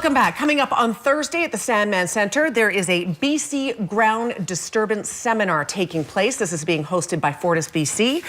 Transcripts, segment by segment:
Welcome back. Coming up on Thursday at the Sandman Centre, there is a BC ground disturbance seminar taking place. This is being hosted by Fortis BC.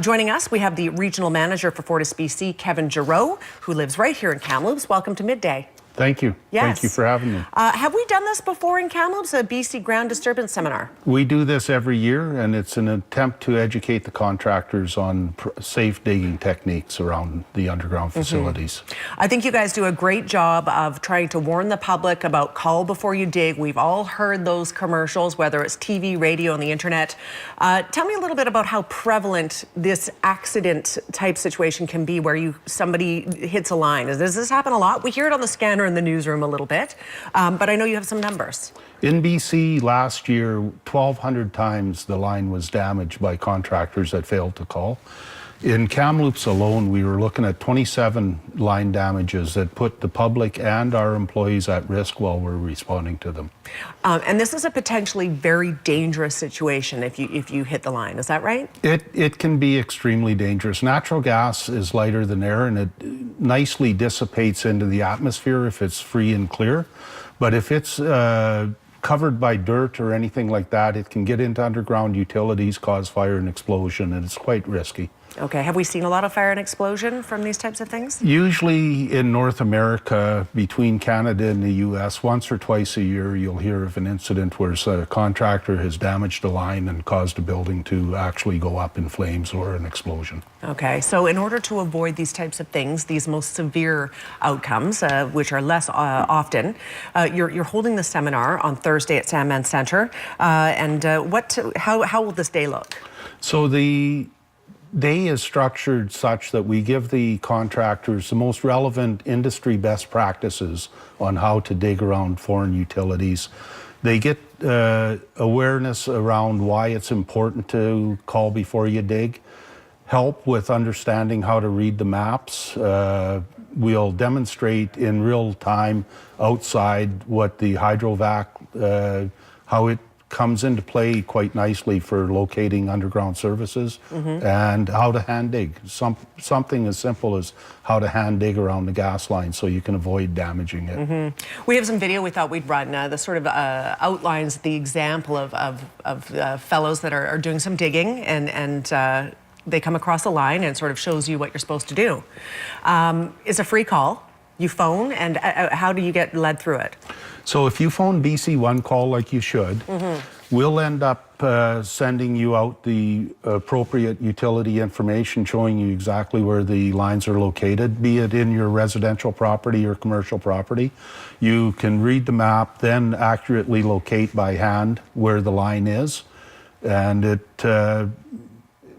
Joining us, we have the regional manager for Fortis BC, Kevin Giroux, who lives right here in Kamloops. Welcome to Midday. Thank you. Yes. Thank you for having me. Have we done this before in Kamloops, a BC ground disturbance seminar? We do this every year, and it's an attempt to educate the contractors on safe digging techniques around the underground facilities. I think you guys do a great job of trying to warn the public about call before you dig. We've all heard those commercials, whether it's TV, radio, and the internet. Tell me a little bit about how prevalent this accident type situation can be where somebody hits a line. Does this happen a lot? We hear it on the scanner in the newsroom a little bit, but I know you have some numbers. In BC last year, 1,200 times the line was damaged by contractors that failed to call. In Kamloops alone, we were looking at 27 line damages that put the public and our employees at risk while we're responding to them. And this is a potentially very dangerous situation if you hit the line, is that right? It can be extremely dangerous. Natural gas is lighter than air, and it nicely dissipates into the atmosphere if it's free and clear. But if it's covered by dirt or anything like that, it can get into underground utilities, cause fire and explosion, and it's quite risky. Okay, have we seen a lot of fire and explosion from these types of things? Usually in North America, between Canada and the US, once or twice a year, you'll hear of an incident where a contractor has damaged a line and caused a building to actually go up in flames or an explosion. Okay, so in order to avoid these types of things, these most severe outcomes, which are less often, you're holding the seminar on Thursday at Sandman Centre. How will this day look? So the day is structured such that we give the contractors the most relevant industry best practices on how to dig around foreign utilities. They get awareness around why it's important to call before you dig, help with understanding how to read the maps. We'll demonstrate in real time outside what the hydrovac, how it comes into play quite nicely for locating underground services, and how to hand dig. Something as simple as how to hand dig around the gas line so you can avoid damaging it. We have some video we thought we'd run that sort of outlines the example of fellows that are doing some digging and they come across a line and sort of shows you what you're supposed to do. It's a free call. You phone, and how do you get led through it? So if you phone BC One Call like you should, we'll end up sending you out the appropriate utility information showing you exactly where the lines are located, be it in your residential property or commercial property. You can read the map, then accurately locate by hand where the line is, and it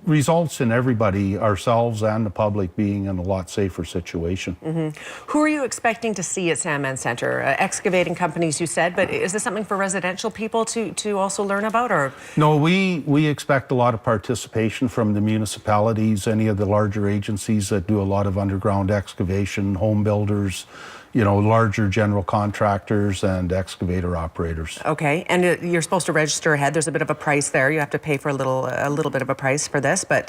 results in everybody, ourselves and the public, being in a lot safer situation. Who are you expecting to see at Sandman Centre? Excavating companies, you said, but is this something for residential people to also learn about, or? No, we expect a lot of participation from the municipalities, any of the larger agencies that do a lot of underground excavation, home builders, larger general contractors and excavator operators. Okay, and you're supposed to register ahead. There's a bit of a price there. You have to pay for a little bit of a price for this, but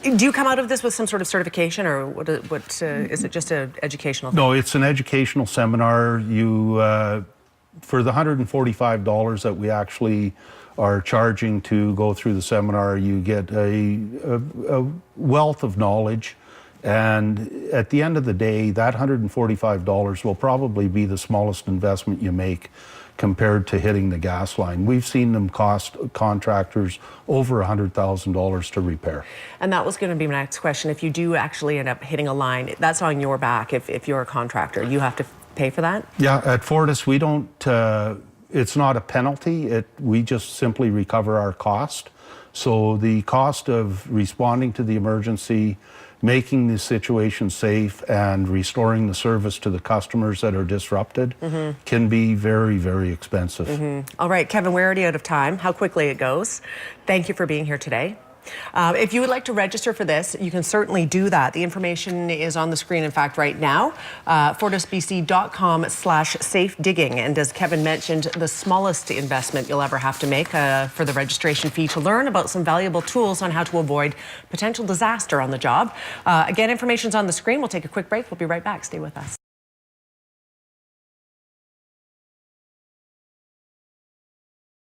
do you come out of this with some sort of certification, or what is it just an educational thing? No, it's an educational seminar. For the $145 that we actually are charging to go through the seminar, you get a wealth of knowledge. And at the end of the day, that $145 will probably be the smallest investment you make compared to hitting the gas line. We've seen them cost contractors over $100,000 to repair. And that was going to be my next question. If you do actually end up hitting a line, that's on your back. If you're a contractor, you have to pay for that? Yeah, at Fortis, we don't, it's not a penalty. We just simply recover our cost. So the cost of responding to the emergency, making the situation safe, and restoring the service to the customers that are disrupted can be very, very expensive. All right, Kevin, we're already out of time. How quickly it goes. Thank you for being here today. If you would like to register for this, you can certainly do that. The information is on the screen, in fact, right now. fortisbc.com/safe-digging. And as Kevin mentioned, the smallest investment you'll ever have to make for the registration fee to learn about some valuable tools on how to avoid potential disaster on the job. Again, information's on the screen. We'll take a quick break. We'll be right back. Stay with us.